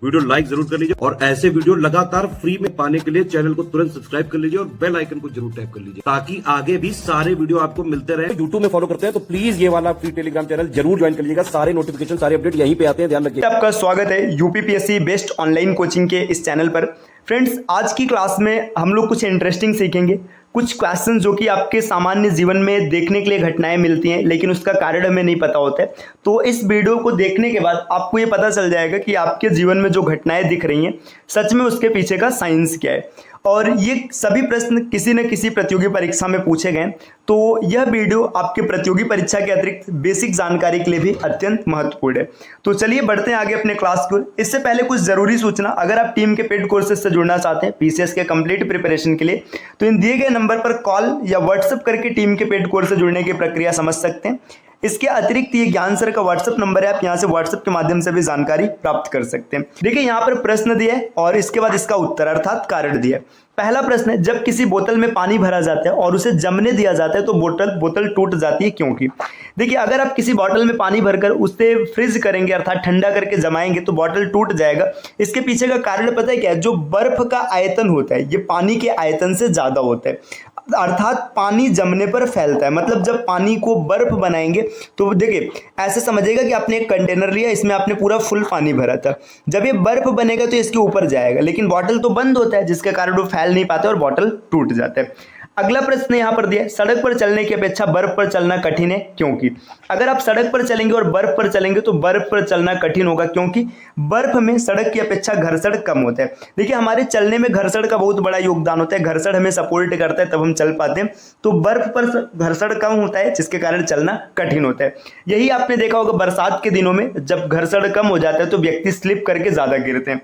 Video like जरूर कर लीजिए और ऐसे वीडियो लगातार फ्री में पाने के लिए चैनल को तुरंत सब्सक्राइब कर लीजिए और बेल आइकन को जरूर टैप कर लीजिए ताकि आगे भी सारे वीडियो आपको मिलते रहे। यूट्यूब में फॉलो करते हैं तो प्लीज ये वाला फ्री टेलीग्राम चैनल जरूर ज्वाइन कर लीजिएगा। सारे नोटिफिकेशन सारे अपडेट यहीं पे आते हैं, ध्यान रखिए। आपका स्वागत है यूपीपीएससी बेस्ट ऑनलाइन कोचिंग के इस चैनल पर। फ्रेंड्स, आज की क्लास में हम लोग कुछ इंटरेस्टिंग सीखेंगे, कुछ क्वेश्चन जो कि आपके सामान्य जीवन में देखने के लिए घटनाएं मिलती हैं लेकिन उसका कारण हमें नहीं पता होता है। तो इस वीडियो को देखने के बाद आपको ये पता चल जाएगा कि आपके जीवन में जो घटनाएं दिख रही हैं सच में उसके पीछे का साइंस क्या है। और ये सभी प्रश्न किसी न किसी प्रतियोगी परीक्षा में पूछे गए, तो यह वीडियो आपके प्रतियोगी परीक्षा के अतिरिक्त बेसिक जानकारी के लिए भी अत्यंत महत्वपूर्ण है। तो चलिए बढ़ते हैं आगे अपने क्लास को। इससे पहले कुछ जरूरी सूचना, अगर आप टीम के पेड कोर्सेज से जुड़ना चाहते हैं पीसीएस के कंप्लीट प्रिपरेशन के लिए, तो इन दिए गए नंबर पर कॉल या व्हाट्सएप करके टीम के पेड कोर्स से जुड़ने की प्रक्रिया समझ सकते हैं। इसके अतिरिक्त ये ज्ञान सर का व्हाट्सएप नंबर है, आप यहाँ से व्हाट्सएप के माध्यम से भी जानकारी प्राप्त कर सकते हैं। देखिए यहाँ पर प्रश्न दिया है और इसके बाद इसका उत्तर अर्थात कारण दिया है। पहला प्रश्न है, जब किसी बोतल में पानी भरा जाता है और उसे जमने दिया जाता है तो बोतल टूट जाती है क्योंकि? देखिए, अगर आप किसी बोतल में पानी भरकर उसे फ्रीज करेंगे अर्थात ठंडा करके जमाएंगे तो बोतल टूट जाएगा। इसके पीछे का कारण पता है क्या है? जो बर्फ का आयतन होता है ये पानी के आयतन से ज्यादा होता है, अर्थात पानी जमने पर फैलता है। मतलब जब पानी को बर्फ बनाएंगे तो देखिए ऐसे समझिएगा कि आपने एक कंटेनर लिया, इसमें आपने पूरा फुल पानी भरा था, जब ये बर्फ बनेगा तो इसके ऊपर जाएगा, लेकिन बॉटल तो बंद होता है जिसके कारण वो फैल नहीं पाता और बॉटल टूट जाता है। अगला प्रश्न यहाँ पर दिया है, सड़क पर चलने की अपेक्षा बर्फ पर चलना कठिन है क्योंकि? अगर आप सड़क पर चलेंगे और बर्फ पर चलेंगे तो बर्फ पर चलना कठिन होगा क्योंकि बर्फ में सड़क की अपेक्षा घर्षण कम होता है। देखिए हमारे चलने में घर्षण का बहुत बड़ा योगदान होता है, घर्षण हमें सपोर्ट करता है तब हम चल पाते हैं। तो बर्फ पर घर्षण कम होता है जिसके कारण चलना कठिन होता है। यही आपने देखा होगा बरसात के दिनों में जब घर्षण कम हो जाता है तो व्यक्ति स्लिप करके ज्यादा गिरते हैं।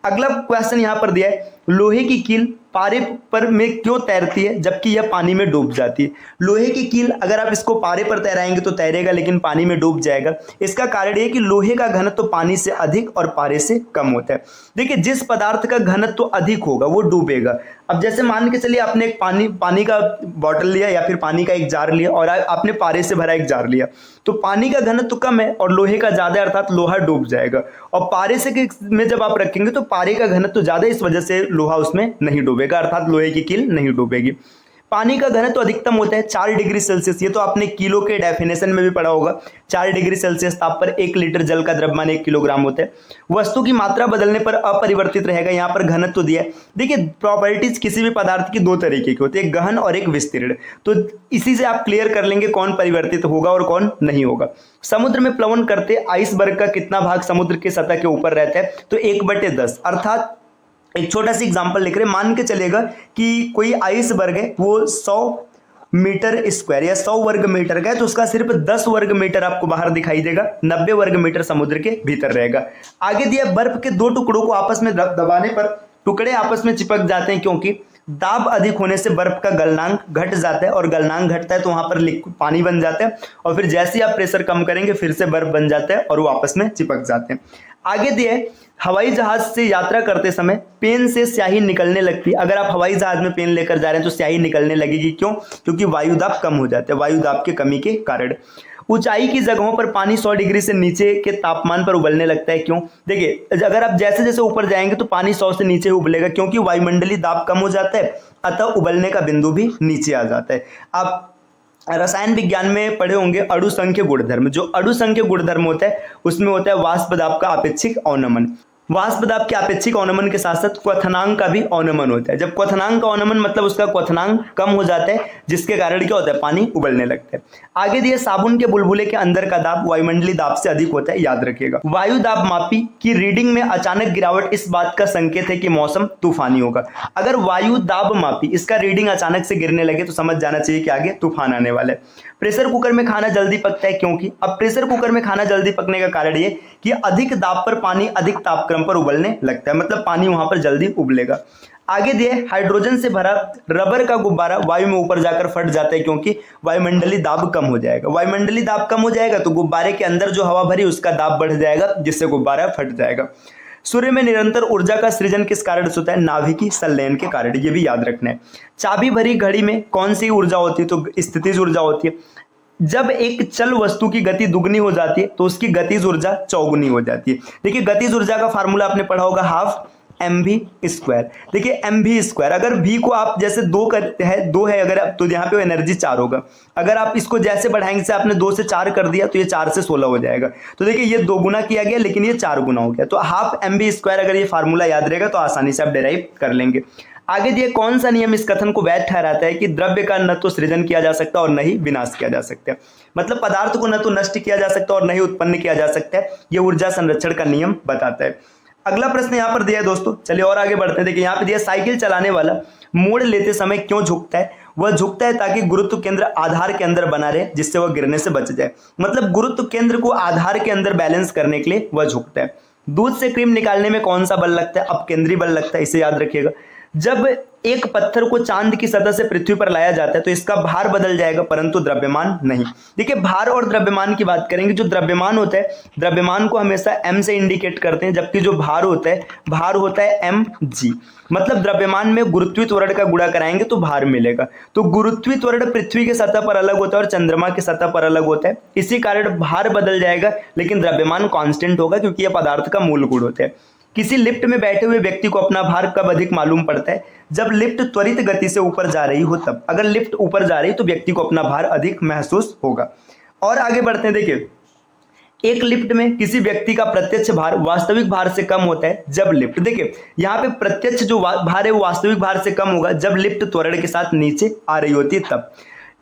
अगला क्वेश्चन यहाँ पर दिया है, लोहे की कील पारे पर में क्यों तैरती है जबकि यह पानी में डूब जाती है? लोहे की कील अगर आप इसको पारे पर तैराएंगे तो तैरेगा लेकिन पानी में डूब जाएगा। इसका कारण यह कि लोहे का घनत्व तो पानी से अधिक और पारे से कम होता है। देखिए जिस पदार्थ का घनत्व तो अधिक होगा वो डूबेगा। अब जैसे मान के चलिए आपने एक पानी का बॉटल लिया या फिर पानी का एक जार लिया और आपने पारे से भरा एक जार लिया, तो पानी का घनत्व तो कम है और लोहे का ज्यादा है अर्थात लोहा डूब जाएगा। और पारे से में जब आप रखेंगे तो पारे का घनत्व तो ज्यादा, इस वजह से लोहा उसमें नहीं डूबेगा अर्थात लोहे की कील नहीं डूबेगी। पानी का घनत्व तो अधिकतम होता है 4 डिग्री सेल्सियस, ये तो आपने किलो के डेफिनेशन में भी पढ़ा होगा। 4 डिग्री सेल्सियस ताप पर 1 लीटर जल का द्रव्यमान 1 किलोग्राम होता है। वस्तु की मात्रा बदलने पर अपरिवर्तित रहेगा, यहाँ पर घनत्व तो दिया है। देखिए प्रॉपर्टीज किसी भी पदार्थ की दो तरीके की होती है, गहन और एक विस्तीर्ण। तो इसी से आप क्लियर कर लेंगे कौन परिवर्तित होगा और कौन नहीं होगा। समुद्र में प्लवन करते आइसबर्ग का कितना भाग समुद्र की सतह के ऊपर रहता है? तो 1/10, अर्थात एक छोटा सा एग्जांपल लिख रहे, मान के चलेगा कि कोई आइसबर्ग है वो 100 मीटर स्क्वायर या 100 वर्ग मीटर का है, तो उसका सिर्फ 10 वर्ग मीटर आपको बाहर दिखाई देगा, 90 वर्ग मीटर समुद्र के भीतर रहेगा। आगे दिया, बर्फ के दो टुकड़ों को आपस में दबाने पर टुकड़े आपस में चिपक जाते हैं क्योंकि? दाब अधिक होने से बर्फ का गलनांक घट जाता है और गलनांक घटता है तो वहां पर पानी बन जाता है और फिर जैसे ही आप प्रेशर कम करेंगे फिर से बर्फ बन जाता है और वो आपस में चिपक जाते हैं। आगे दिए, हवाई जहाज से यात्रा करते समय पेन से स्याही निकलने लगती है। अगर आप हवाई जहाज में पेन लेकर जा रहे हैं तो स्याही निकलने लगेगी, क्यों? क्योंकि वायुदाब कम हो जाता है, वायुदाब के कमी के कारण। ऊंचाई की जगहों पर पानी 100 डिग्री से नीचे के तापमान पर उबलने लगता है, क्यों? देखिए अगर आप जैसे जैसे ऊपर जाएंगे तो पानी 100 से नीचे उबलेगा क्योंकि वायुमंडलीय दाब कम हो जाता है, अतः उबलने का बिंदु भी नीचे आ जाता है। आप रसायन विज्ञान में पढ़े होंगे अणु संख्य गुणधर्म। जो अणु संख्य गुणधर्म होता है उसमें होता है वाष्प दाब का अपेक्षिक अवनमन। वाष्प दाब के अपेक्षिक अवनमन के साथ साथ क्वथनांक का भी अवनमन होता है। जब क्वथनांक का अवनमन मतलब उसका क्वथनांक कम हो जाता है जिसके कारण क्या होता है? पानी उबलने लगता है। आगे दिए, साबुन के बुलबुले के अंदर का दाब वायुमंडलीय दाब से अधिक होता है, याद रखिएगा। वायु दाब मापी की रीडिंग में अचानक गिरावट इस बात का संकेत है कि मौसम तूफानी होगा। अगर वायु दाब मापी इसका रीडिंग अचानक से गिरने लगे तो समझ जाना चाहिए कि आगे तूफान आने वाला है। प्रेशर कुकर में खाना जल्दी पकता है क्योंकि? अब प्रेशर कुकर में खाना जल्दी पकने का कारण ये कि अधिक दाब पर पानी अधिक तापक्रम पर उबलने लगता है, मतलब पानी वहां पर जल्दी उबलेगा। आगे दिए, हाइड्रोजन से भरा रबर का गुब्बारा वायु में ऊपर जाकर फट जाता है क्योंकि वायुमंडलीय दाब कम हो जाएगा। वायुमंडलीय दाब कम हो जाएगा तो गुब्बारे के अंदर जो हवा भरी उसका दाब बढ़ जाएगा जिससे गुब्बारा फट जाएगा। सूर्य में निरंतर ऊर्जा का सृजन किस कारण से होता है? नाभिकीय संलयन के कारण, ये भी याद रखना है। चाबी भरी घड़ी में कौन सी ऊर्जा होती है? तो स्थितिज ऊर्जा होती है। जब एक चल वस्तु की गति दुगनी हो जाती है तो उसकी गतिज ऊर्जा चौगुनी हो जाती है। देखिए गतिज ऊर्जा का फार्मूला आपने पढ़ा होगा, हाफ mv²। देखिए mv², अगर v को आप जैसे 2 है अगर आप, तो यहाँ पे एनर्जी 4 होगा। अगर आप इसको जैसे बढ़ाएंगे, से आपने 2 से 4 कर दिया तो ये 4 से 16 हो जाएगा। तो देखिए ये 2 गुना किया गया लेकिन ये 4 गुना हो गया। तो हाफ mv², अगर ये फार्मूला याद रहेगा तो आसानी से आप डिराइव कर लेंगे। आगे दिए कौन सा नियम इस कथन को वैध ठहराता है कि द्रव्य का न तो सृजन किया जा सकता और न ही विनाश किया जा सकता है। मतलब पदार्थ को न तो नष्ट किया जा सकता और न ही उत्पन्न किया जा सकता है, ये ऊर्जा संरक्षण का नियम बताता है। अगला प्रश्न यहाँ पर दिया है दोस्तों, चलिए और आगे बढ़ते हैं। देखिए यहाँ पे दिया, साइकिल चलाने वाला मोड़ लेते समय क्यों झुकता है? वह झुकता है ताकि गुरुत्व केंद्र आधार के अंदर बना रहे, जिससे वह गिरने से बच जाए। मतलब गुरुत्व केंद्र को आधार के अंदर बैलेंस करने के लिए वह झुकता है। दूध से क्रीम निकालने में कौन सा बल लगता है? अपकेंद्री बल लगता है, इसे याद रखिएगा। जब एक पत्थर को चांद की सतह से पृथ्वी पर लाया जाता है तो इसका भार बदल जाएगा परंतु द्रव्यमान नहीं। देखिए भार और द्रव्यमान की बात करेंगे। जो द्रव्यमान होता है, द्रव्यमान को हमेशा m से इंडिकेट करते हैं, जबकि जो भार होता है mg। मतलब द्रव्यमान में गुरुत्वीय त्वरण का गुणा कराएंगे तो भार मिलेगा। तो गुरुत्वीय त्वरण पृथ्वी के सतह पर अलग होता है और चंद्रमा के सतह पर अलग होता है, इसी कारण भार बदल जाएगा लेकिन द्रव्यमान कांस्टेंट होगा, क्योंकि यह पदार्थ का मूल गुण होता है। किसी लिफ्ट में बैठे हुए व्यक्ति को अपना भार कब अधिक मालूम पड़ता है? जब लिफ्ट त्वरित गति से ऊपर जा रही हो तब। अगर लिफ्ट ऊपर जा रही तो व्यक्ति को अपना भार अधिक महसूस होगा। और आगे बढ़ते हैं। देखिए एक लिफ्ट में किसी व्यक्ति का प्रत्यक्ष भार वास्तविक भार से कम होता है जब लिफ्ट, देखिए यहाँ पे प्रत्यक्ष जो भार है वो वास्तविक भार से कम होगा जब लिफ्ट त्वरण के साथ नीचे आ रही होती है तब।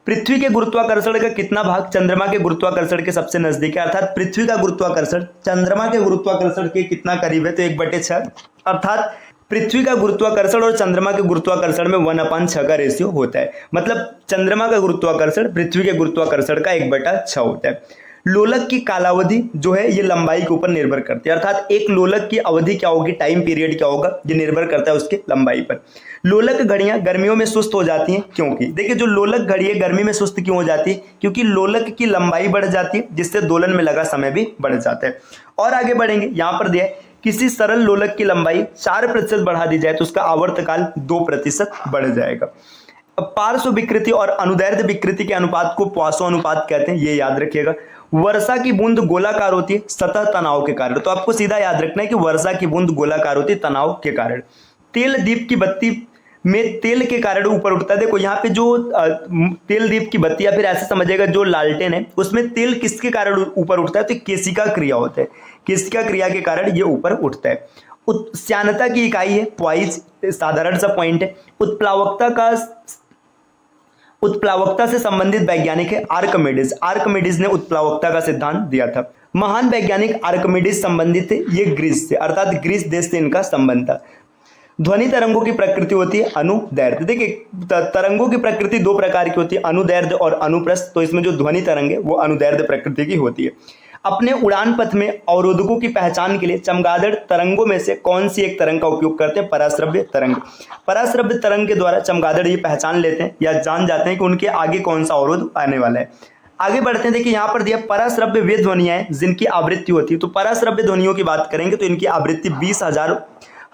पृथ्वी के गुरुत्वाकर्षण का कितना भाग चंद्रमा के गुरुत्वाकर्षण के सबसे नजदीक है? अर्थात पृथ्वी का गुरुत्वाकर्षण चंद्रमा के गुरुत्वाकर्षण के कितना करीब है? तो 1/6। अर्थात पृथ्वी का गुरुत्वाकर्षण और चंद्रमा के गुरुत्वाकर्षण में 1/6 का रेशियो होता है। मतलब चंद्रमा का गुरुत्वाकर्षण पृथ्वी के गुरुत्वाकर्षण का 1/6 होता है। लोलक की कालावधि जो है ये लंबाई के ऊपर निर्भर करती है। अर्थात एक लोलक की अवधि क्या होगी, टाइम पीरियड क्या होगा, ये निर्भर करता है उसके लंबाई पर। लोलक घड़ियां गर्मियों में सुस्त हो जाती हैं क्योंकि, देखिए जो लोलक घड़ी है गर्मी में सुस्त क्यों हो जाती है? क्योंकि लोलक की लंबाई बढ़ जाती है जिससे दोलन में लगा समय भी बढ़ जाता है। और आगे बढ़ेंगे, यहाँ पर दिया है किसी सरल लोलक की लंबाई 4% बढ़ा दी जाए तो उसका आवर्तकाल 2% बढ़ जाएगा। अब पार्श्व विकृति और अनुदैर्ध्य विकृति के अनुपात को पॉइसन अनुपात कहते हैं, ये याद रखिएगा। वर्षा की बूंद गोलाकार होती है सतह तनाव के कारण, तो आपको सीधा याद रखना है कि वर्षा की बूंद गोलाकार होती है तनाव के कारण। तेल दीप की बत्ती में तेल के कारण ऊपर उठता है। देखो यहाँ पे जो तेल दीप की बत्ती या फिर ऐसे समझिएगा जो लालटेन है उसमें तेल किसके कारण ऊपर उठता है? तो केशिका क्रिया होता है, केशिका क्रिया के कारण ये ऊपर उठता है। श्यानता की इकाई है पॉइज, साधारण सा पॉइंट है। उत्प्लावकता से संबंधित वैज्ञानिक है आर्कमिडीज। आर्कमिडीज ने उत्प्लावकता का सिद्धांत दिया था। महान वैज्ञानिक आर्कमिडीज संबंधित थे, ये ग्रीस से, अर्थात ग्रीस देश से इनका संबंध था। ध्वनि तरंगों की प्रकृति होती है अनुदैर्ध्य। देखिए तरंगों की प्रकृति 2 प्रकार की होती है, अनुदैर्ध्य और अनुप्रस्थ। तो इसमें जो ध्वनि तरंग है वो अनुदैर्ध्य प्रकृति की होती है। अपने उड़ान पथ में अवरोधकों की पहचान के लिए चमगादड़ तरंगों में से कौन सी एक तरंग का उपयोग करते हैं? पराश्रव्य तरंग। पराश्रव्य तरंग के द्वारा चमगादड़ ये पहचान लेते हैं या जान जाते हैं कि उनके आगे कौन सा अवरोध आने वाला है। आगे बढ़ते हैं। देखिए यहाँ पर दिया पराश्रव्य वे ध्वनियां हैं जिनकी आवृत्ति होती है। तो पराश्रव्य ध्वनियों की बात करेंगे तो इनकी आवृत्ति 20,000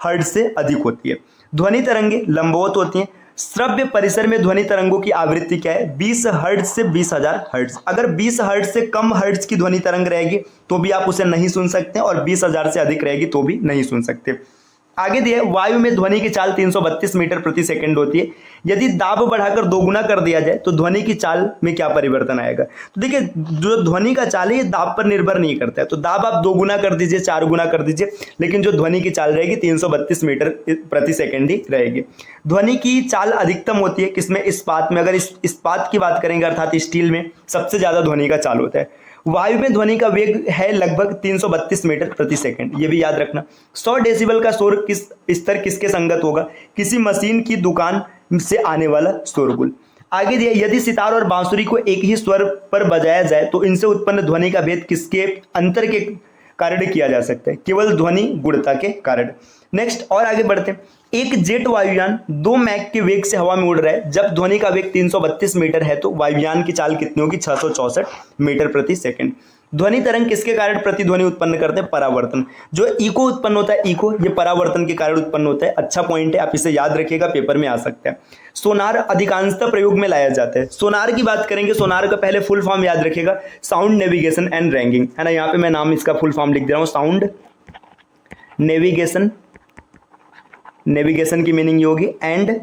हर्ट्ज से अधिक होती है। ध्वनि तरंगे लंबवत होती हैं। श्रव्य परिसर में ध्वनि तरंगों की आवृत्ति क्या है? 20 हर्ट्ज से 20,000 हर्ट्ज। अगर 20 हर्ट्ज से कम हर्ट्ज की ध्वनि तरंग रहेगी तो भी आप उसे नहीं सुन सकते और 20,000 से अधिक रहेगी तो भी नहीं सुन सकते। आगे दिया वायु में ध्वनि की चाल 332 मीटर प्रति सेकंड होती है। यदि दाब बढ़ाकर 2 गुना कर दिया जाए तो ध्वनि की चाल में क्या परिवर्तन आएगा? तो देखिए जो ध्वनि का चाल है ये दाब पर निर्भर नहीं करता है। तो दाब आप 2 गुना कर दीजिए, 4 गुना कर दीजिए, लेकिन जो ध्वनि की चाल रहेगी 332 मीटर प्रति सेकंड ही रहेगी। ध्वनि की चाल अधिकतम होती है किसमें? इस्पात में। अगर इस्पात की बात करेंगे अर्थात स्टील में सबसे ज्यादा ध्वनि का चाल होता है। वायु में ध्वनि का वेग है लगभग 332 मीटर प्रति सेकंड, ये भी याद रखना। 100 डेसिबल का शोर किस स्तर किसके संगत होगा? किसी मशीन की दुकान से आने वाला शोरगुल। आगे दिया यदि सितार और बांसुरी को एक ही स्वर पर बजाया जाए तो इनसे उत्पन्न ध्वनि का भेद किसके अंतर के कारण किया जा सकता है? केवल ध्वनि गुणता के कारण। नेक्स्ट और आगे बढ़ते हैं। एक जेट वायुयान 2 मैक के वेग से हवा में उड़ रहा है। जब ध्वनि का वेग 332 मीटर है तो वायुयान की चाल कितनी होगी? 664 मीटर प्रति सेकंड। ध्वनि तरंग किसके कारण प्रतिध्वनि उत्पन्न करते हैं? परावर्तन। जो इको उत्पन्न होता है, इको, ये परावर्तन के कारण उत्पन्न होता है। अच्छा पॉइंट है, आप इसे याद रखिएगा, पेपर में आ सकता है। सोनार अधिकांशतः प्रयोग में लाया जाता है। सोनार की बात करेंगे, सोनार का पहले फुल फॉर्म याद रखिएगा, साउंड नेविगेशन एंड रैंकिंग, है ना। यहाँ पे मैं नाम इसका फुल फॉर्म लिख दे रहा हूँ, साउंड नेविगेशन, नेविगेशन की मीनिंग ये होगी एंड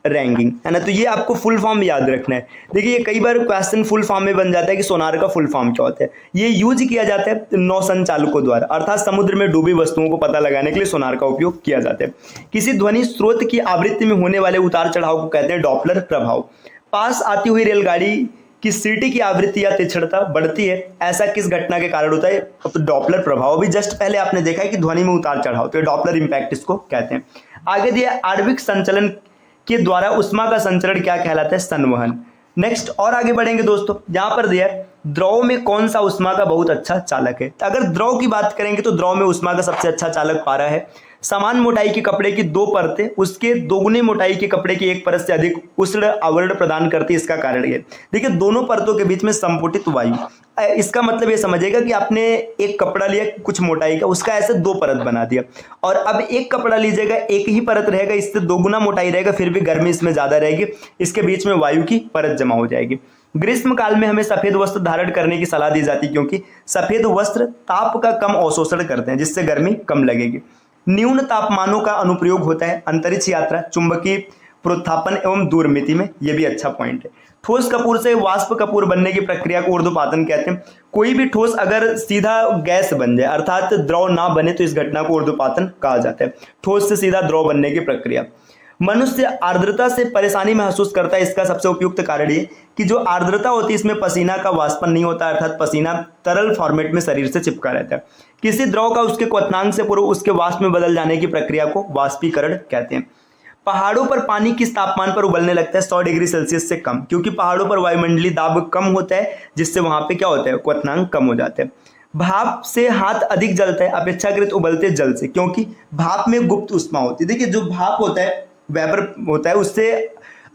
रैंकिंग, है ना। तो ये आपको फुल फॉर्म याद रखना है। देखिए कई बार क्वेश्चन फुल फॉर्म में बन जाता है कि सोनार का फुल फॉर्म क्या होता है। ये यूज किया जाता है नौ संचालकों द्वारा, अर्थात समुद्र में डूबी वस्तुओं को पता लगाने के लिए सोनार का उपयोग किया जाता है। किसी ध्वनि स्रोत की आवृत्ति में होने वाले उतार चढ़ाव को कहते हैं डॉपलर प्रभाव। पास आती हुई रेलगाड़ी की सीटी की आवृत्ति या तीक्ष्णता बढ़ती है, ऐसा किस घटना के कारण होता है? तो डॉपलर प्रभाव। भी जस्ट पहले आपने देखा है कि ध्वनि में उतार चढ़ाव, तो डॉपलर इंपैक्ट इसको कहते हैं। आगे दिया आणविक संचलन के द्वारा उष्मा का संचरण क्या कहलाता है? संवहन। नेक्स्ट और आगे बढ़ेंगे दोस्तों, यहां पर दिया है द्रव में कौन सा उष्मा का बहुत अच्छा चालक है। तो अगर द्रव की बात करेंगे तो द्रव में उष्मा का सबसे अच्छा चालक पारा है। समान मोटाई के कपड़े की दो परतें उसके दोगुनी मोटाई के कपड़े की एक परत से अधिक उष्ण आवरण प्रदान करती है। इसका कारण ये देखिए, दोनों परतों के बीच में संपुटित वायु। इसका मतलब ये समझिएगा कि आपने एक कपड़ा लिया कुछ मोटाई का, उसका ऐसे दो परत बना दिया, और अब एक कपड़ा लीजिएगा, एक ही परत रहेगा, इससे दोगुना मोटाई रहेगा, फिर भी गर्मी इसमें ज्यादा रहेगी, इसके बीच में वायु की परत जमा हो जाएगी। ग्रीष्म काल में हमें सफेद वस्त्र धारण करने की सलाह दी जाती है, क्योंकि सफेद वस्त्र ताप का कम अवशोषण करते हैं, जिससे गर्मी कम लगेगी। न्यून तापमानों का अनुप्रयोग होता है अंतरिक्ष यात्रा, चुंबकीय प्रोत्थापन एवं दूरमिति में। यह भी अच्छा पॉइंट है। ठोस कपूर से वाष्प कपूर बनने की प्रक्रिया को ऊर्ध्वपातन कहते हैं। कोई भी ठोस अगर सीधा गैस बन जाए, अर्थात द्रव ना बने, तो इस घटना को ऊर्ध्वपातन कहा जाता है। ठोस से सीधा द्रव बनने की प्रक्रिया। मनुष्य आर्द्रता से परेशानी महसूस करता है, इसका सबसे उपयुक्त कारण ये कि जो आर्द्रता होती है इसमें पसीना का वाष्पन नहीं होता, अर्थात पसीना तरल फॉर्मेट में शरीर से चिपका रहता है। किसी द्रव का उसके क्वथनांक से पूर्व उसके वाष्प में बदल जाने की प्रक्रिया को वाष्पीकरण कहते हैं। पहाड़ों पर पानी किस तापमान पर उबलने लगता है? 100 डिग्री सेल्सियस से कम, क्योंकि पहाड़ों पर वायुमंडलीय दाब कम होता है, जिससे वहां पे क्या होता है? क्वथनांक कम हो जाते हैं। भाप से हाथ अधिक जलता है अपेक्षाकृत उबलते जल से, क्योंकि भाप में गुप्त उष्मा होती है। देखिए जो भाप होता है, वेपर होता है, उससे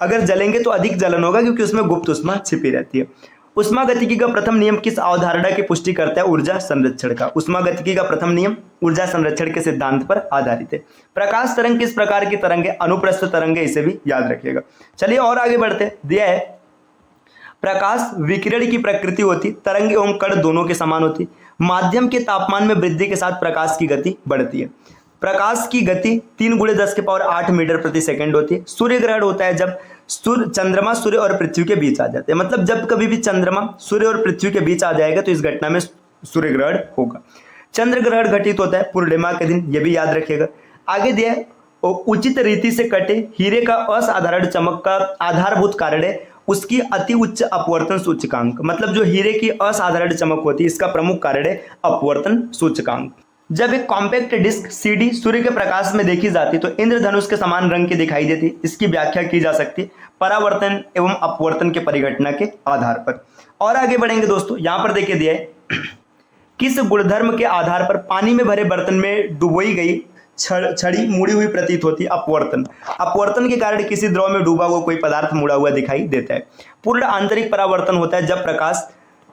अगर जलेंगे तो अधिक जलन होगा, क्योंकि उसमें गुप्त उष्मा छिपी रहती है। उष्मागतिकी का प्रथम नियम किस अवधारणा की पुष्टि करता है? ऊर्जा संरक्षण का। उष्मागतिकी का प्रथम नियम ऊर्जा संरक्षण के सिद्धांत पर आधारित है। प्रकाश तरंग किस प्रकार की तरंग है? अनुप्रस्थ तरंग है, इसे भी याद रखिएगा। चलिए और आगे बढ़ते हैं। दिया है प्रकाश विकिरण की प्रकृति होती, तरंग एवं कण दोनों के समान होती। माध्यम के तापमान में वृद्धि के साथ प्रकाश की गति बढ़ती है। प्रकाश की गति 3 × 10⁸ मीटर प्रति सेकंड होती है। सूर्य ग्रहण होता है जब चंद्रमा सूर्य और पृथ्वी के बीच आ जाते हैं, मतलब जब कभी भी चंद्रमा सूर्य और पृथ्वी के बीच आ जाएगा तो इस घटना में सूर्य ग्रहण होगा। चंद्र ग्रहण घटित होता है पूर्णिमा के दिन, यह भी याद रखिएगा। आगे दिया है उचित रीति से कटे हीरे का असाधारण चमक का आधारभूत कारण है उसकी अति उच्च अपवर्तन सूचकांक। मतलब जो हीरे की असाधारण चमक होती है इसका प्रमुख कारण है अपवर्तन सूचकांक। जब एक कॉम्पैक्ट डिस्क सीडी सूर्य के प्रकाश में देखी जाती तो इंद्रधनुष के समान रंग की दिखाई देती। इसकी व्याख्या की जा सकती है परावर्तन एवं अपवर्तन के परिघटना के आधार पर। और आगे बढ़ेंगे दोस्तों, यहां पर देखिए दिया है किस गुणधर्म के आधार पर पानी में भरे बर्तन में डुबोई गई छड़ी मुड़ी हुई प्रतीत होती है? अपवर्तन। अपवर्तन के कारण किसी द्रव में डूबा हुआ कोई पदार्थ मुड़ा हुआ दिखाई देता है। पूर्ण आंतरिक परावर्तन होता है जब प्रकाश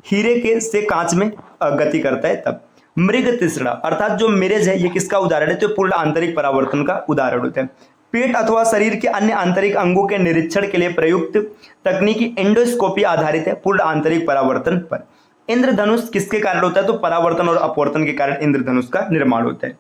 हीरे के से कांच में गति करता है तब। मृग तृष्णा अर्थात जो मिरेज है ये किसका उदाहरण है? तो पूर्ण आंतरिक परावर्तन का उदाहरण होता है। पेट अथवा शरीर के अन्य आंतरिक अंगों के निरीक्षण के लिए प्रयुक्त तकनीकी एंडोस्कोपी आधारित है पूर्ण आंतरिक परावर्तन पर। इंद्रधनुष किसके कारण होता है? तो परावर्तन और अपवर्तन के कारण इंद्रधनुष का निर्माण होता है।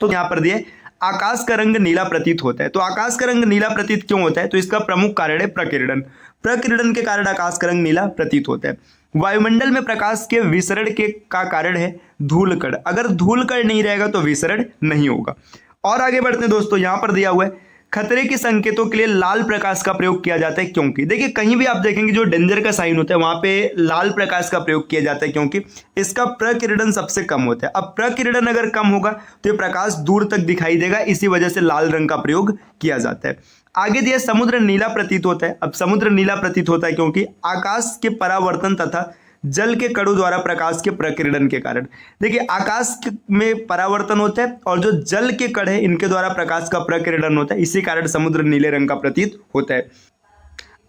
तो यहाँ पर दिए आकाश का रंग नीला प्रतीत होता है। तो आकाश का रंग नीला प्रतीत क्यों होता है? तो इसका प्रमुख कारण है प्रकीर्णन। प्रकीर्णन के कारण आकाश का रंग नीला प्रतीत होता है। वायुमंडल में प्रकाश के विसरण के का कारण है धूलकण। अगर धूलकण नहीं रहेगा तो विसरण नहीं होगा। और आगे बढ़ते हैं दोस्तों, यहां पर दिया हुआ है खतरे के संकेतों के लिए लाल प्रकाश का प्रयोग किया जाता है क्योंकि। देखिए कहीं भी आप देखेंगे जो डेंजर का साइन होता है वहां पे लाल प्रकाश का प्रयोग किया जाता है क्योंकि इसका प्रकीर्णन सबसे कम होता है। अब प्रकीर्णन अगर कम होगा तो ये प्रकाश दूर तक दिखाई देगा, इसी वजह से लाल रंग का प्रयोग किया जाता है। आगे दिया समुद्र नीला प्रतीत होता है। अब समुद्र नीला प्रतीत होता है क्योंकि आकाश के परावर्तन तथा जल के कणों द्वारा प्रकाश के प्रकीर्णन के कारण। देखिए आकाश में परावर्तन होता है और जो जल के कण है इनके द्वारा प्रकाश का प्रकीर्णन होता है, इसी कारण समुद्र नीले रंग का प्रतीत होता है।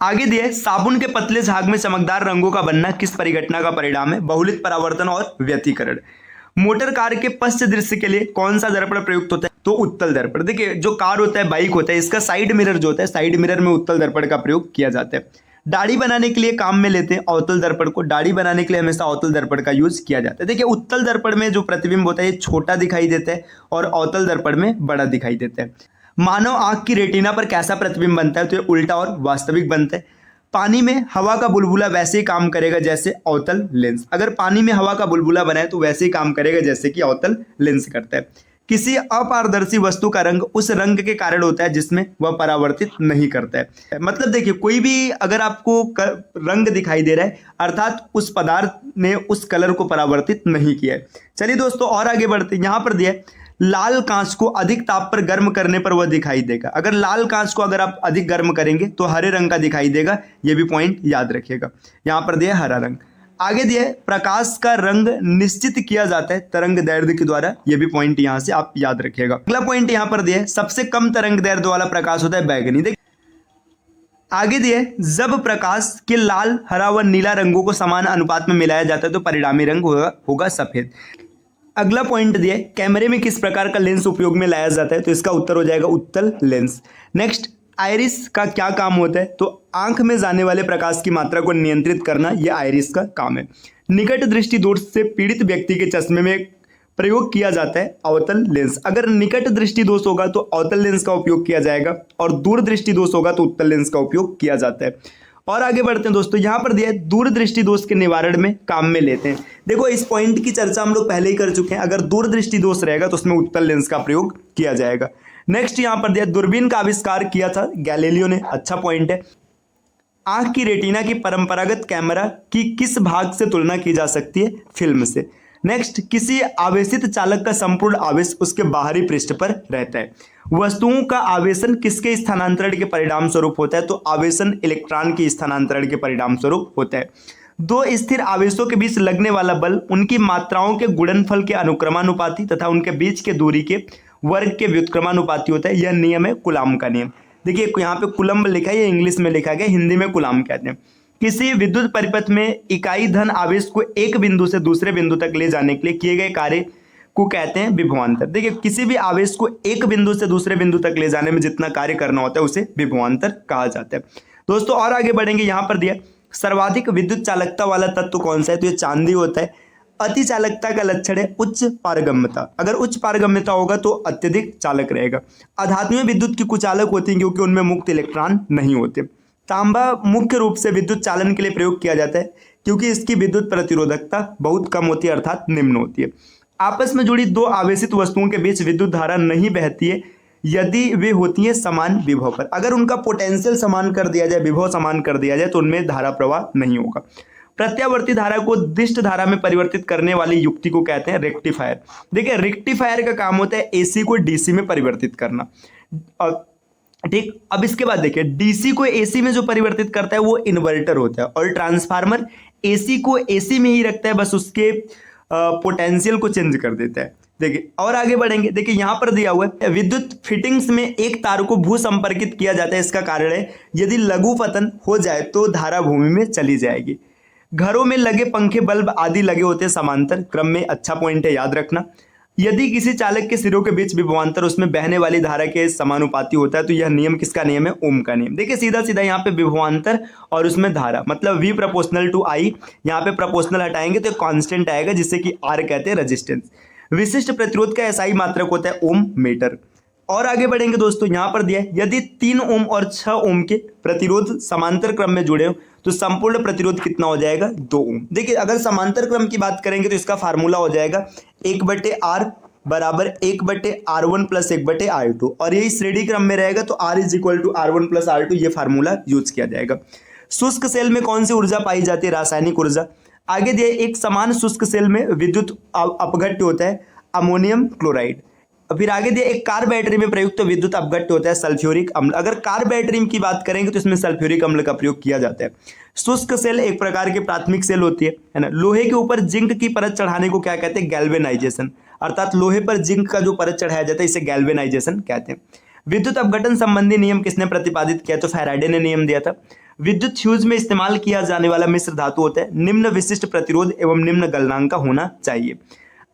आगे दिए साबुन के पतले झाग में चमकदार रंगों का बनना किस परिघटना का परिणाम है? बहुलित परावर्तन और व्यतिकरण। मोटर कार के पश्च दृश्य के लिए कौन सा दर्पण प्रयुक्त होता है? तो उत्तल दर्पण। देखिए जो कार होता है, बाइक होता है, इसका साइड मिरर जो होता है, साइड मिरर में उत्तल दर्पण का प्रयोग किया जाता है। दाढ़ी बनाने के लिए काम में लेते हैं अवतल दर्पण को। दाढ़ी बनाने के लिए हमेशा अवतल दर्पण का यूज किया जाता है। देखिए उत्तल दर्पण में जो प्रतिबिंब होता है ये छोटा दिखाई देता है और अवतल दर्पण में बड़ा दिखाई देता है। मानव आंख की रेटिना पर कैसा प्रतिबिंब बनता है? तो ये उल्टा और वास्तविक बनता है। पानी में हवा का बुलबुला वैसे ही काम करेगा जैसे अवतल लेंस। अगर पानी में हवा का बुलबुला बनाए तो वैसे ही काम करेगा जैसे कि अवतल लेंस करता है। किसी अपारदर्शी वस्तु का रंग उस रंग के कारण होता है जिसमें वह परावर्तित नहीं करता है। मतलब देखिए कोई भी अगर आपको रंग दिखाई दे रहा है अर्थात उस पदार्थ ने उस कलर को परावर्तित नहीं किया है। चलिए दोस्तों और आगे बढ़ते हैं। यहां पर दिया है लाल कांच को अधिक ताप पर गर्म करने पर वह दिखाई देगा। अगर लाल कांच को अगर आप अधिक गर्म करेंगे तो हरे रंग का दिखाई देगा। यह भी पॉइंट याद रखिएगा। यहां पर दिया हरा रंग। आगे दिया है प्रकाश का रंग निश्चित किया जाता है तरंग दैर्ध्य के द्वारा। यह भी पॉइंट यहां से आप याद रखिएगा। अगला पॉइंट यहां पर दिया है सबसे कम तरंग दैर्ध्य वाला प्रकाश होता है बैगनी। देखिए आगे दिया है जब प्रकाश के लाल, हरा व नीला रंगों को समान अनुपात में मिलाया जाता है तो परिणामी रंग होगा सफेद। अगला पॉइंट दिया है कैमरे में किस प्रकार का लेंस उपयोग में लाया जाता है? तो इसका उत्तर हो जाएगा उत्तल लेंस। नेक्स्ट आइरिस का क्या काम होता है? तो आंख में जाने वाले प्रकाश की मात्रा को नियंत्रित करना यह आइरिस का काम है। निकट दृष्टि दोष से पीड़ित व्यक्ति के चश्मे में प्रयोग किया जाता है अवतल लेंस। अगर निकट दृष्टि दोष होगा तो अवतल लेंस का उपयोग किया जाएगा और दूर दृष्टि दोष होगा तो उत्तल लेंस का उपयोग किया जाता है। और आगे बढ़ते हैं दोस्तों। यहां पर दिया है दूरदृष्टि दोष के निवारण में काम में लेते हैं। देखो इस पॉइंट की चर्चा हम लोग पहले ही कर चुके हैं। अगर दूरदृष्टि दोष रहेगा तो उसमें उत्तल लेंस का प्रयोग किया जाएगा। नेक्स्ट यहां पर दिया दूरबीन का आविष्कार किया था गैलीलियो ने। अच्छा पॉइंट है। आंख की रेटिना की परंपरागत कैमरा की किस भाग से तुलना की जा सकती है? फिल्म से। नेक्स्ट किसी आवेशित चालक का संपूर्ण आवेश उसके बाहरी पृष्ठ पर रहता है। वस्तुओं का आवेशन किसके स्थानांतरण के परिणाम स्वरूप होता है? तो आवेशन इलेक्ट्रॉन के स्थानांतरण के परिणाम स्वरूप होता है। दो स्थिर आवेशों के बीच लगने वाला बल उनकी मात्राओं के गुणनफल के अनुक्रमानुपाती तथा उनके बीच के दूरी के वर्ग के व्युत्क्रमानुपाती होता है। यह नियम है कूलॉम का नियम। देखिए यहाँ पे कूलम्ब लिखा है, ये इंग्लिश में लिखा गया, हिंदी में कूलॉम कहते हैं। किसी विद्युत परिपथ में इकाई धन आवेश को एक बिंदु से दूसरे बिंदु तक ले जाने के लिए किए गए कार्य को कहते हैं विभवांतर। देखिए किसी भी आवेश को एक बिंदु से दूसरे बिंदु तक ले जाने में जितना कार्य करना होता है उसे विभवांतर कहा जाता है। दोस्तों और आगे बढ़ेंगे। यहाँ पर दिया सर्वाधिक विद्युत चालकता वाला तत्व कौन सा है? तो ये चांदी होता है। अति चालकता का लक्षण है उच्च पारगम्यता। अगर उच्च पारगम्यता होगा तो अत्यधिक चालक रहेगा। अधातुएं विद्युत की कुचालक होती हैं क्योंकि उनमें मुक्त इलेक्ट्रॉन नहीं होते। तांबा मुख्य रूप से विद्युत चालन के लिए प्रयोग किया जाता है क्योंकि इसकी विद्युत प्रतिरोधकता बहुत कम होती है अर्थात निम्न होती है। आपस में जुड़ी दो आवेशित वस्तुओं के बीच विद्युत धारा नहीं बहती है यदि वे होती हैं समान विभव पर। अगर उनका पोटेंशियल समान कर दिया जाए, विभव समान कर दिया जाए तो उनमें धारा प्रवाह नहीं होगा। प्रत्यावर्ती धारा को दिष्ट धारा में परिवर्तित करने वाली युक्ति को कहते हैं रेक्टिफायर। देखिए रेक्टिफायर का काम होता है एसी को डीसी में परिवर्तित करना। ठीक, अब इसके बाद देखिए डीसी को एसी में जो परिवर्तित करता है वो इन्वर्टर होता है और ट्रांसफार्मर एसी को एसी में ही रखता है, बस उसके पोटेंशियल को चेंज कर देता है। देखिए और आगे बढ़ेंगे। देखिए यहां पर दिया हुआ है विद्युत फिटिंग्स में एक तार को भू संपर्कित किया जाता है। इसका कारण है यदि लघु पतन हो जाए तो धारा भूमि में चली जाएगी। घरों में लगे पंखे बल्ब आदि लगे होते हैं समांतर क्रम में। अच्छा पॉइंट है, याद रखना। यदि किसी चालक के सिरों के बीच विभवांतर उसमें बहने वाली धारा के समानुपाती होता है तो यह नियम किसका नियम है? ओम का नियम। देखिए सीधा सीधा यहाँ पे विभवांतर और उसमें धारा मतलब V प्रोपोर्शनल टू I। यहाँ पे प्रोपोर्शनल हटाएंगे तो कांस्टेंट आएगा जिससे कि R कहते हैं रेजिस्टेंस। विशिष्ट प्रतिरोध का SI मात्रक होता है ओम मीटर। और आगे बढ़ेंगे दोस्तों। यहाँ पर दिया है यदि 3 ओम और 6 ओम के प्रतिरोध समांतर क्रम में जुड़े हो तो संपूर्ण प्रतिरोध कितना हो जाएगा? 2 ओम। देखिए अगर समांतर क्रम की बात करेंगे तो इसका फार्मूला हो जाएगा 1/R बराबर 1/R1 प्लस 1/R2 और यही श्रेणी क्रम में रहेगा तो R is equal to R1 plus R2 ये फार्मूला यूज किया जाएगा। शुष्क सेल में कौन सी ऊर्जा पाई जाती है? रासायनिक ऊर्जा। आगे दिया एक समान शुष्क सेल में विद्युत अपघट्य होता है अमोनियम क्लोराइड। फिर आगे दिया एक कार बैटरी में प्रयुक्त विद्युत अपघट्य होता है सल्फ्यूरिक अम्ल। अगर कार बैटरी की बात करेंगे तो इसमें सल्फ्यूरिक अम्ल का प्रयोग किया जाता है। शुष्क सेल एक प्रकार की प्राथमिक सेल होती है ना। लोहे के ऊपर जिंक की परत चढ़ाने को क्या कहते हैं? गैल्वेनाइजेशन। अर्थात लोहे पर जिंक का जो परत चढ़ाया जाता है इसे गैल्वेनाइजेशन कहते हैं। विद्युत अपघटन संबंधी नियम किसने प्रतिपादित किया? तो फैराडे ने नियम दिया था। विद्युत फ्यूज में इस्तेमाल किया जाने वाला मिश्र धातु होता है निम्न विशिष्ट प्रतिरोध एवं निम्न गलनांक का होना चाहिए।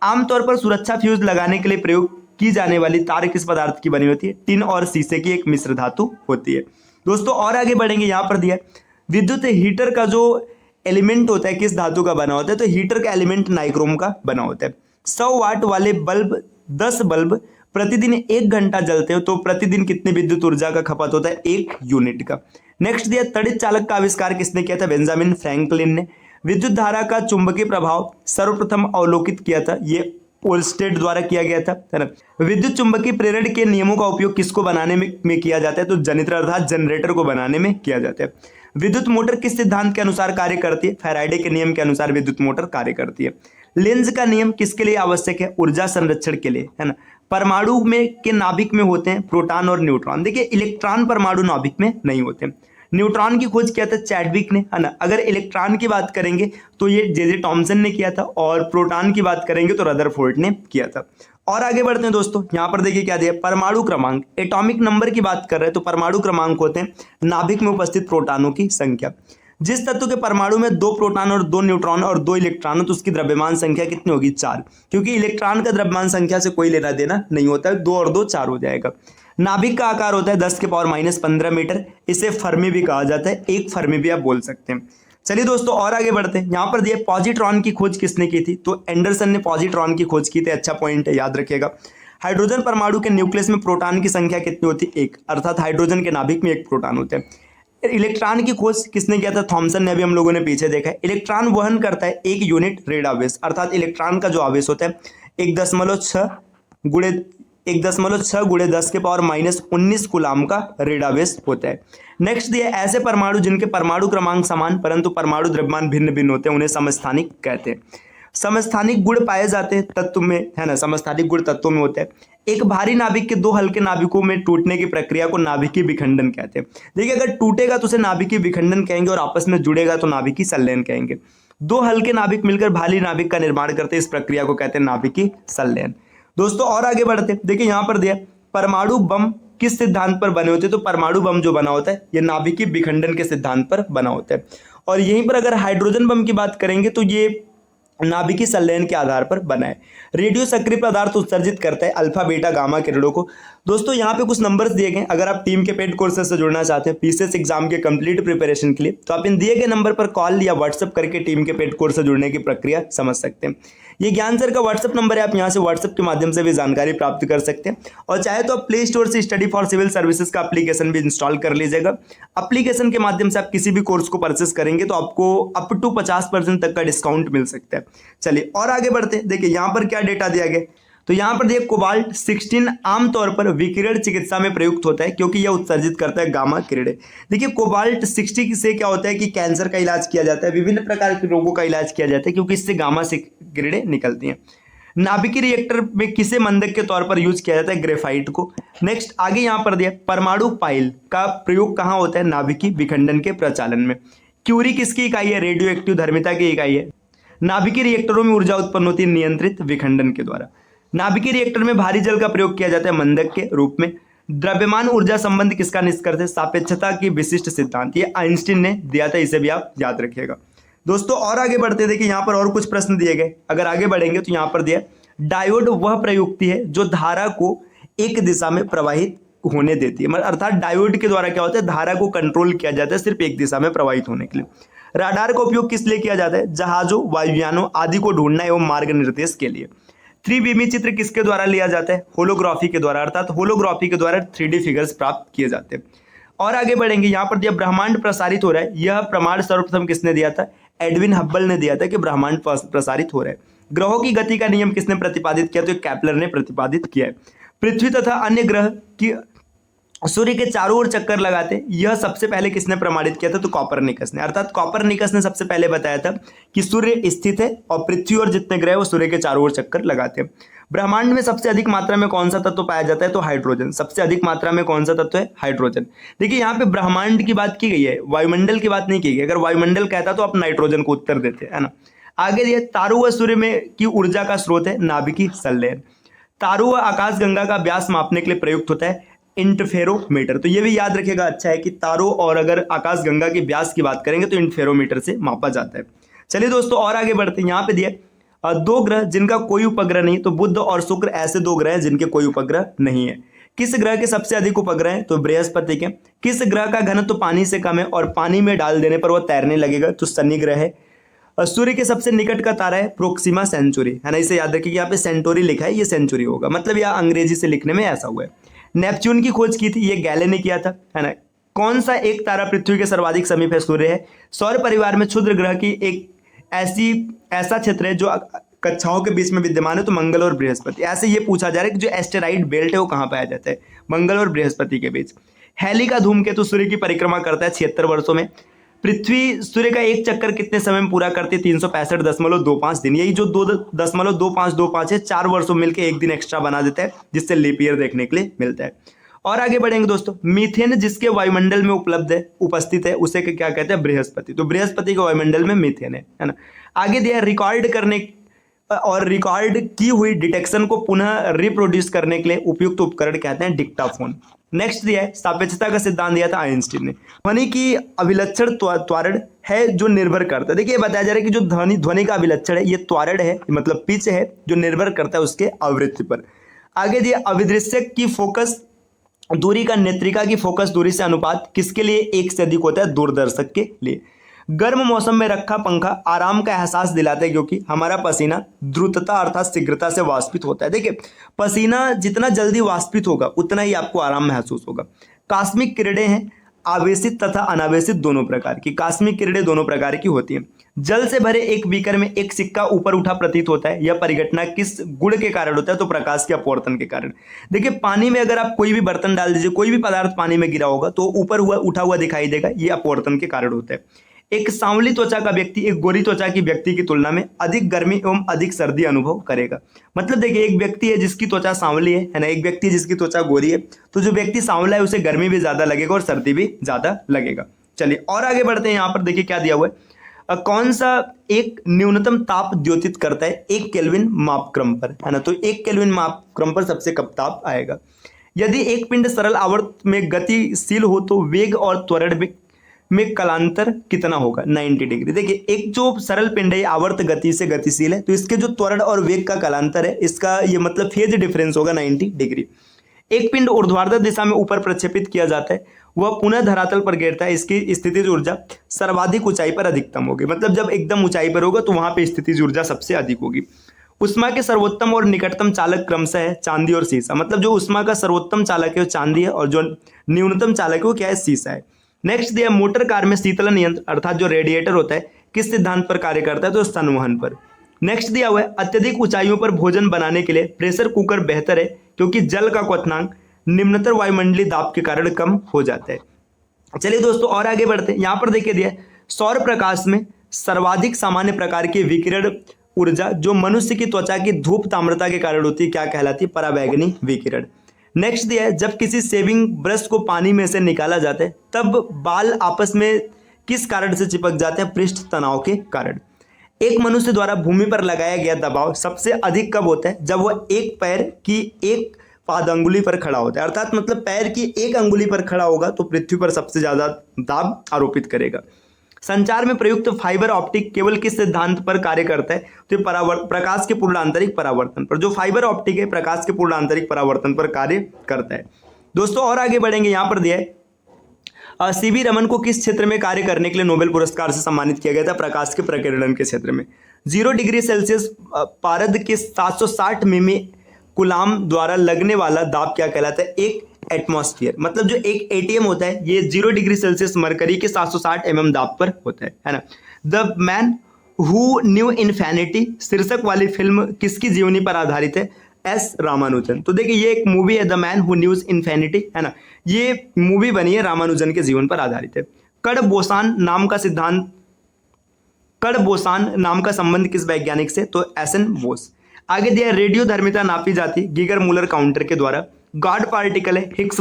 आमतौर पर सुरक्षा फ्यूज लगाने के लिए प्रयोग की जाने वाली तार किस पदार्थ की बनी होती है? टिन और शीशे की एक मिश्र धातु होती है। दोस्तों और आगे बढ़ेंगे, यहाँ पर दिया है विद्युत हीटर का जो एलिमेंट होता है किस धातु का बना होता है? तो हीटर का एलिमेंट नाइक्रोम का बना होता है। 100 वाट वाले बल्ब 10 बल्ब प्रतिदिन 1 घंटा जलते हो तो प्रतिदिन कितनी विद्युत ऊर्जा का खपत होता है? 1 यूनिट का। नेक्स्ट दिया तड़ित चालक का आविष्कार किसने किया था? बेंजामिन फ्रैंकलिन ने। विद्युत धारा का चुंबकीय प्रभाव सर्वप्रथम अवलोकित किया था, ये ओल्स्टेड द्वारा किया गया था, है ना। विद्युत चुंबकीय प्रेरण के नियमों का उपयोग किसको बनाने में किया जाता है? तो जनित्र अर्थात जनरेटर को बनाने में किया जाता है। विद्युत मोटर किस सिद्धांत के अनुसार कार्य करती है? फैराडे के नियम के अनुसार विद्युत मोटर कार्य करती है। लेंज का नियम किसके लिए आवश्यक है? ऊर्जा संरक्षण के लिए, है ना। परमाणु में के नाभिक में होते हैं प्रोटॉन और न्यूट्रॉन। देखिए इलेक्ट्रॉन परमाणु नाभिक में नहीं होते। न्यूट्रॉन की खोज किया था चैडविक ने, है ना। अगर इलेक्ट्रॉन की बात करेंगे तो ये जे टॉमसन ने किया था और प्रोटॉन की बात करेंगे तो रदरफोर्ड ने किया था। और आगे बढ़ते हैं दोस्तों, यहाँ पर देखिए क्या दिया, परमाणु क्रमांक, एटॉमिक नंबर की बात कर रहे हैं तो परमाणु क्रमांक होते हैं नाभिक में उपस्थित प्रोटॉनों की संख्या। जिस तत्व के परमाणु में 2 प्रोटॉन और 2 न्यूट्रॉन और 2 इलेक्ट्रॉन तो उसकी द्रव्यमान संख्या कितनी होगी? 4, क्योंकि इलेक्ट्रॉन का द्रव्यमान संख्या से कोई लेना देना नहीं होता है, 2 और 2 4 हो जाएगा। नाभिक का आकार होता है 10⁻⁻15 मीटर, इसे फर्मी भी कहा जाता है, 1 फर्मी भी आप बोल सकते हैं। चलिए दोस्तों और आगे बढ़ते हैं, यहाँ पर दिए पॉजिट्रॉन की खोज किसने की थी? तो एंडरसन ने पॉजिट्रॉन की खोज की थी, अच्छा पॉइंट है, याद रखिएगा। हाइड्रोजन परमाणु के न्यूक्लियस में प्रोटॉन की संख्या कितनी होती है? 1, अर्थात हाइड्रोजन के नाभिक में 1 प्रोटॉन होते हैं। इलेक्ट्रॉन की खोज किसने किया था? थॉमसन ने, अभी हम लोगों ने पीछे देखा है। इलेक्ट्रॉन वहन करता है 1 यूनिट रेड आवेश, अर्थात इलेक्ट्रॉन का जो आवेश होता है 1.6 गुणे 10⁻⁻19 कूलाम का रेड आवेश होता है। नेक्स्ट दिया ऐसे परमाणु जिनके परमाणु क्रमांक समान परंतु परमाणु द्रव्यमान भिन्न भिन्न होते हैं उन्हें समस्थानिक कहते हैं। समस्थानिक गुण पाए जाते हैं तत्व में, है ना, समस्थानिक गुण तत्वों में होते हैं। एक भारी नाभिक के 2 हल्के नाभिकों में टूटने की प्रक्रिया को नाभिकीय विखंडन कहते हैं। देखिए अगर टूटेगा तो उसे नाभिकीय विखंडन कहेंगे और आपस में जुड़ेगा तो नाभिकीय संलयन कहेंगे। 2 हल्के नाभिक मिलकर भारी नाभिक का निर्माण करते हैं, इस प्रक्रिया को कहते हैं नाभिकीय संलयन। दोस्तों और आगे बढ़ते हैं, देखिए यहाँ पर दिया परमाणु बम किस सिद्धांत पर बने होते हैं? तो परमाणु बम जो बना होता है ये नाभिकीय विखंडन के सिद्धांत पर बना होता है। और यहीं पर अगर हाइड्रोजन बम की बात करेंगे तो ये नाभिकीय संलयन के आधार पर बना है। रेडियो सक्रिय पदार्थ उत्सर्जित करता है अल्फा बीटा गामा किरणों को। दोस्तों यहाँ पे कुछ नंबर्स दिए गए, अगर आप टीम के पेड कोर्सेज से जुड़ना चाहते हैं पीसीएस एग्जाम के कंप्लीट प्रिपरेशन के लिए तो आप इन दिए गए नंबर पर कॉल या व्हाट्सएप करके टीम के पेड कोर्स से जुड़ने की प्रक्रिया समझ सकते हैं। ये ज्ञान सर का व्हाट्सएप नंबर है, आप यहाँ से व्हाट्सएप के माध्यम से भी जानकारी प्राप्त कर सकते हैं। और चाहे तो आप प्ले स्टोर से स्टडी फॉर सिविल सर्विसेज का एप्लीकेशन भी इंस्टॉल कर लीजिएगा। एप्लीकेशन के माध्यम से आप किसी भी कोर्स को परचेस करेंगे तो आपको अप टू 50% तक का डिस्काउंट मिल सकता है। चलिए और आगे बढ़ते हैं, देखिए यहाँ पर क्या डेटा दिया गया, तो यहाँ पर देखिए कोबाल्ट 16 आमतौर पर विकिरण चिकित्सा में प्रयुक्त होता है क्योंकि यह उत्सर्जित करता है गामा किरणें। देखिए कोबाल्ट 60 से क्या होता है कि कैंसर का इलाज किया जाता है, विभिन्न प्रकार के रोगों का इलाज किया जाता है क्योंकि इससे गामा से किरणें निकलती हैं। नाभिकीय रिएक्टर में किसे मंदक के तौर पर यूज किया जाता है? ग्रेफाइट को। नेक्स्ट आगे यहाँ पर दिया परमाणु पाइल का प्रयोग कहाँ होता है? नाभिकीय विखंडन के प्रचालन में। क्यूरी किसकी इकाई है? रेडियो एक्टिव धर्मिता की इकाई है। नाभिकीय रिएक्टरों में ऊर्जा उत्पन्न होती है नियंत्रित विखंडन के द्वारा। नाभिकीय रिएक्टर में भारी जल का प्रयोग किया जाता है मंदक के रूप में। द्रव्यमान ऊर्जा संबंध किसका निष्कर्ष है? सापेक्षता की विशिष्ट सिद्धांत, ये आइंस्टीन ने दिया था, इसे भी आप याद रखिएगा। दोस्तों और आगे बढ़ते हैं, देखिए यहाँ पर और कुछ प्रश्न दिए गए, अगर आगे बढ़ेंगे तो यहाँ पर दिया डायोड वह प्रयुक्ति है जो धारा को एक दिशा में प्रवाहित होने देती है, मतलब अर्थात डायोड के द्वारा क्या होता है, धारा को कंट्रोल किया जाता है सिर्फ एक दिशा में प्रवाहित होने के लिए। राडार का उपयोग किस लिए किया जाता है? जहाजों वायुयानों आदि को ढूंढना एवं मार्ग निर्देश के लिए। त्रिविमी चित्र किसके द्वारा लिया जाता है? होलोग्राफी के द्वारा, अर्थात होलोग्राफी के द्वारा 3D फिगर्स प्राप्त किए जाते हैं। और आगे बढ़ेंगे, यहाँ पर दिया ब्रह्मांड प्रसारित हो रहा है, यह प्रमाण सर्वप्रथम किसने दिया था? एडविन हब्बल ने दिया था कि ब्रह्मांड प्रसारित हो रहा है। ग्रहों की गति का नियम किसने प्रतिपादित किया? तो कैप्लर ने प्रतिपादित किया है। पृथ्वी तथा अन्य ग्रह की सूर्य के चारों ओर चक्कर लगाते, यह सबसे पहले किसने प्रमाणित किया था? तो कॉपरनिकस ने, अर्थात कॉपरनिकस ने सबसे पहले बताया था कि सूर्य स्थित है और पृथ्वी और जितने ग्रह वो सूर्य के चारों ओर चक्कर लगाते हैं। ब्रह्मांड में सबसे अधिक मात्रा में कौन सा तत्व पाया जाता है? तो हाइड्रोजन। सबसे अधिक मात्रा में कौन सा तत्व है? हाइड्रोजन। देखिए यहाँ पे ब्रह्मांड की बात की गई है, वायुमंडल की बात नहीं की गई। अगर वायुमंडल कहता तो आप नाइट्रोजन को उत्तर देते, है ना। आगे दिए तारों व सूर्य में की ऊर्जा का स्रोत है नाभिकीय संलयन। तारों व आकाशगंगा का व्यास मापने के लिए प्रयुक्त होता है इंटरफेरोमीटर। तो ये भी याद रखिएगा, अच्छा है कि तारों और अगर आकाशगंगा की व्यास की बात करेंगे तो इंटरफेरोमीटर से मापा जाता है। चलिए दोस्तों और आगे बढ़ते हैं। यहाँ पे दिया दो ग्रह जिनका कोई उपग्रह नहीं, तो बुध और शुक्र ऐसे दो ग्रह हैं जिनके कोई उपग्रह नहीं है। किस ग्रह के सबसे अधिक उपग्रह हैं? तो बृहस्पति के। किस ग्रह का घनत्व तो पानी से कम है और पानी में डाल देने पर वो तैरने लगेगा? तो शनि ग्रह है। सूर्य के सबसे निकट का तारा है प्रोक्सिमा सेंचुरी, है ना। इसे याद रखिए कि यहाँ पे सेंचुरी लिखा है, ये सेंचुरी होगा, मतलब यह अंग्रेजी से लिखने में ऐसा हुआ है। नेपच्यून की खोज की थी, ये गैले ने किया था, है ना। कौन सा एक तारा पृथ्वी के सर्वाधिक समीप है? सूर्य है। सौर परिवार में क्षुद्र ग्रह की एक ऐसा क्षेत्र है जो कक्षाओं के बीच में विद्यमान है, तो मंगल और बृहस्पति। ऐसे ये पूछा जा रहा है कि जो एस्टेरॉइड बेल्ट है वो कहाँ पाया जाता है? मंगल और बृहस्पति के बीच। हैली का धूमकेतु सूर्य की परिक्रमा करता है 76 वर्षों में। पृथ्वी सूर्य का एक चक्कर कितने समय में पूरा करती है? 365.25 दिन। यही जो 2.2525 है 4 वर्षों में मिलकर एक दिन एक्स्ट्रा बना देता है, जिससे लीप ईयर देखने के लिए मिलता है। और आगे बढ़ेंगे दोस्तों। मीथेन जिसके वायुमंडल में उपस्थित है उसे क्या कहते हैं? बृहस्पति। तो बृहस्पति के वायुमंडल में मीथेन है ना। आगे दिया रिकॉर्ड करने और रिकॉर्ड की हुई डिटेक्शन को पुनः रिप्रोड्यूस करने के लिए उपयुक्त उपकरण कहते हैं डिक्टाफोन। नेक्स्ट दिया है सापेक्षता का सिद्धांत दिया था आइंस्टीन ने। ध्वनि की अभिलक्षण त्वरण है जो निर्भर करता है। देखिए बताया जा रहा है कि जो ध्वनि का अभिलक्षण है ये त्वरण है, मतलब पिच है, जो निर्भर करता है उसके आवृत्ति पर। आगे दिया अभिदृश्यक की फोकस दूरी का नेत्रिका की फोकस दूरी से अनुपात किसके लिए 1 से अधिक होता है? दूरदर्शक के लिए। गर्म मौसम में रखा पंखा आराम का एहसास दिलाता है क्योंकि हमारा पसीना द्रुतता अर्थात शीघ्रता से वाष्पित होता है। देखिए पसीना जितना जल्दी वाष्पित होगा उतना ही आपको आराम महसूस होगा। कास्मिक किरणें हैं आवेशित तथा अनावेशित दोनों प्रकार की। कास्मिक किरणें दोनों प्रकार की होती हैं। जल से भरे एक बीकर में एक सिक्का ऊपर उठा प्रतीत होता है। यह परिघटना किस गुण के कारण होता है? तो प्रकाश के अपवर्तन के कारण। देखिए पानी में अगर आप कोई भी बर्तन डाल दीजिए, कोई भी पदार्थ पानी में गिरा होगा तो ऊपर उठा हुआ दिखाई देगा, ये अपवर्तन के कारण होता है। एक सांवली त्वचा का व्यक्ति एक गोरी त्वचा की व्यक्ति की तुलना में अधिक गर्मी एवं अधिक सर्दी अनुभव करेगा। मतलब देखिए एक व्यक्ति है जिसकी त्वचा सांवली है ना, एक व्यक्ति जिसकी त्वचा गोरी है, तो जो व्यक्ति सांवला है उसे गर्मी भी ज्यादा लगेगा और सर्दी भी ज्यादा लगेगा। चलिए और आगे बढ़ते हैं। यहाँ पर देखिए क्या दिया हुआ है, कौन सा एक न्यूनतम ताप द्योतित करता है 1 केल्विन मापक्रम पर, है ना। तो 1 केल्विन मापक्रम पर सबसे कम ताप आएगा। यदि एक पिंड सरल आवर्त में गतिशील हो तो वेग और त्वरण में कलांतर कितना होगा? 90 डिग्री। देखिए एक जो सरल पिंड है आवर्त गति से गतिशील है, तो इसके जो त्वरण और वेग का कलांतर है इसका ये मतलब फेज डिफरेंस होगा 90 डिग्री। एक पिंड ऊर्ध्वाधर दिशा में ऊपर प्रक्षेपित किया जाता है, वह पुनः धरातल पर गिरता है, इसकी स्थितिज ऊर्जा सर्वाधिक ऊंचाई पर अधिकतम होगी। मतलब जब एकदम ऊंचाई पर होगा तो वहां पे स्थितिज ऊर्जा सबसे अधिक होगी। उष्मा के सर्वोत्तम और निकटतम चालक क्रमशः है चांदी और सीसा। मतलब जो उष्मा का सर्वोत्तम चालक है वो चांदी है और जो न्यूनतम चालक है वो क्या है? सीसा है। नेक्स्ट दिया मोटर कार में शीतलन यंत्र अर्थात जो रेडिएटर होता है किस सिद्धांत पर कार्य करता है? तो संवहन पर। नेक्स्ट दिया हुआ है अत्यधिक ऊंचाइयों पर भोजन बनाने के लिए प्रेशर कुकर बेहतर है क्योंकि जल का क्वथनांक निम्नतर वायुमंडलीय दाब के कारण कम हो जाता है। चलिए दोस्तों और आगे बढ़ते हैं। यहाँ पर देखिए दिया सौर प्रकाश में सर्वाधिक सामान्य प्रकार की विकिरण ऊर्जा जो मनुष्य की त्वचा की धूप ताम्रता के कारण होती है क्या कहलाती है? पराबैंगनी विकिरण। नेक्स्ट दिया है जब किसी शेविंग ब्रश को पानी में से निकाला जाता है तब बाल आपस में किस कारण से चिपक जाते हैं? पृष्ठ तनाव के कारण। एक मनुष्य द्वारा भूमि पर लगाया गया दबाव सबसे अधिक कब होता है? जब वह एक पैर की एक पाद अंगुली पर खड़ा होता है, अर्थात मतलब पैर की एक अंगुली पर खड़ा होगा तो पृथ्वी पर सबसे ज्यादा दाब आरोपित करेगा। संचार में प्रयुक्त फाइबर ऑप्टिक केवल किस सिद्धांत पर कार्य करता है? तो प्रकाश के पूर्ण आंतरिक परावर्तन पर। जो फाइबर ऑप्टिक है प्रकाश के पूर्ण आंतरिक परावर्तन पर कार्य करता है। दोस्तों और आगे बढ़ेंगे। यहाँ पर दिया है सीवी रमन को किस क्षेत्र में कार्य करने के लिए नोबेल पुरस्कार से सम्मानित किया गया था? प्रकाश के प्रकीर्णन के क्षेत्र में। 0 डिग्री सेल्सियस पारद के 760 मिमी कुलाम द्वारा लगने वाला दाब क्या कहलाता है? एक एटमॉस्फेयर। मतलब जो एक एटीएम होता है ये 0 डिग्री सेल्सियस मरकरी के 760 mm दाब पर होता है ना। The man who knew infinity शीर्षक वाली फिल्म किसकी जीवनी पर आधारित है? एस रामानुजन। तो देखिए ये एक मूवी है the man who news infinity, है ना। ये मूवी बनी है रामानुजन के जीवन पर आधारित है। कड़-बोसान नाम का संबंध किस वैज्ञानिक से? तो एस.एन. बोस। आगे दिया रेडियो धर्मिता नापी जाती गीगर मूलर काउंटर के द्वारा। गॉड पार्टिकल है हिग्स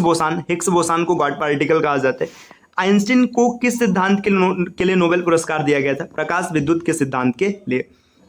बोसान को गॉड पार्टिकल कहा जाता है। आइंस्टीन को किस सिद्धांत के लिए नोबेल पुरस्कार दिया गया था? प्रकाश विद्युत के सिद्धांत के लिए।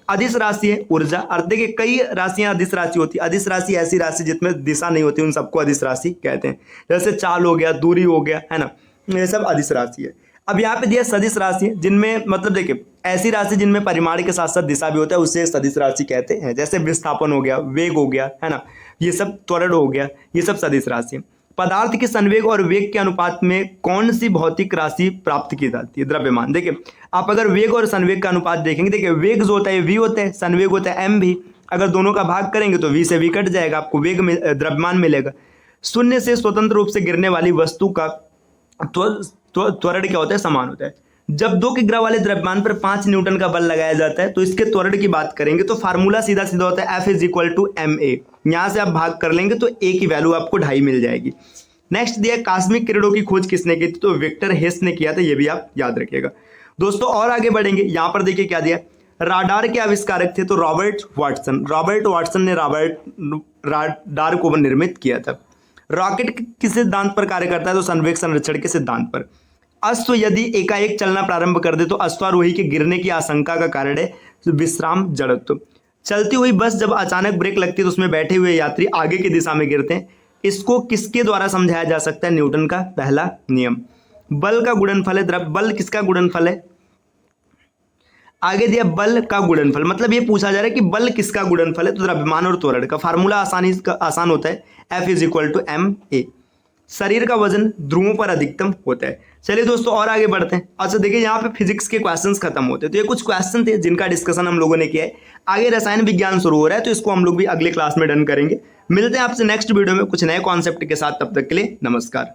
अदिश राशि है ऊर्जा। अर्थ देखिए कई राशियां अदिश राशि होती है। अदिश राशि ऐसी राशि जिसमें दिशा नहीं होती, उन सबको अदिश राशि कहते हैं। जैसे चाल हो गया, दूरी हो गया, है ना, ये सब अदिश राशि है। अब यहाँ पे दिया सदिश राशि है, जिनमें मतलब देखिए ऐसी राशि जिनमें परिमाण के साथ साथ दिशा भी होता है, उसे सदिश राशि कहते हैं। जैसे विस्थापन हो गया, वेग हो गया, है ना, ये सब त्वरण हो गया, ये सब सदिश राशि है। पदार्थ के संवेग और वेग के अनुपात में कौन सी भौतिक राशि प्राप्त की जाती है? द्रव्यमान। देखिए आप अगर वेग और संवेग का अनुपात देखेंगे, देखिए वेग जो होता है v होता है, संवेग होता है m भी। अगर दोनों का भाग करेंगे तो v से v कट जाएगा, आपको वेग में द्रव्यमान मिलेगा। शून्य से स्वतंत्र रूप से गिरने वाली वस्तु का त्वरण क्या होता है? समान होता है। जब 2 किग्रा वाले द्रव्यमान पर 5 न्यूटन का बल लगाया जाता है तो इसके त्वरण की बात करेंगे तो फार्मूला सीधा सीधा होता है F = ma। यहां से आप भाग कर लेंगे तो a की वैल्यू आपको 2.5 मिल जाएगी। नेक्स्ट दिया कॉस्मिक किरणों की खोज किसने की थी? तो विक्टर हेस ने किया था, ये भी आप याद रखिएगा दोस्तों। और आगे बढ़ेंगे, यहां पर देखिए क्या दिया, राडार के आविष्कारक थे तो रॉबर्ट वाटसन। रॉबर्ट वाटसन ने राडार को निर्मित किया था। रॉकेट किस सिद्धांत पर कार्य करता है? तो संवेग संरक्षण के सिद्धांत पर। अश्व यदि एकाएक चलना प्रारंभ कर दे तो अश्वारोही के गिरने की आशंका का कारण है विश्राम जड़त्व। चलती हुई बस जब अचानक ब्रेक लगती है तो उसमें बैठे हुए यात्री आगे की दिशा में गिरते हैं। इसको किसके द्वारा समझाया जा सकता है? न्यूटन का पहला नियम। बल का गुणनफल है बल किसका गुणनफल है? आगे दिया बल का गुणनफल, मतलब ये पूछा जा रहा है कि बल किसका गुणनफल है? तो द्रव्यमान और त्वरण का। फार्मूला आसान होता है, F = ma। शरीर का वजन ध्रुवों पर अधिकतम होता है। चलिए दोस्तों और आगे बढ़ते हैं। अच्छा देखिए यहाँ पे फिजिक्स के क्वेश्चंस खत्म होते हैं, तो ये कुछ क्वेश्चन थे जिनका डिस्कशन हम लोगों ने किया है। आगे रसायन विज्ञान शुरू हो रहा है तो इसको हम लोग भी अगले क्लास में डन करेंगे। मिलते हैं आपसे नेक्स्ट वीडियो में कुछ नए कॉन्सेप्ट के साथ, तब तक के लिए नमस्कार।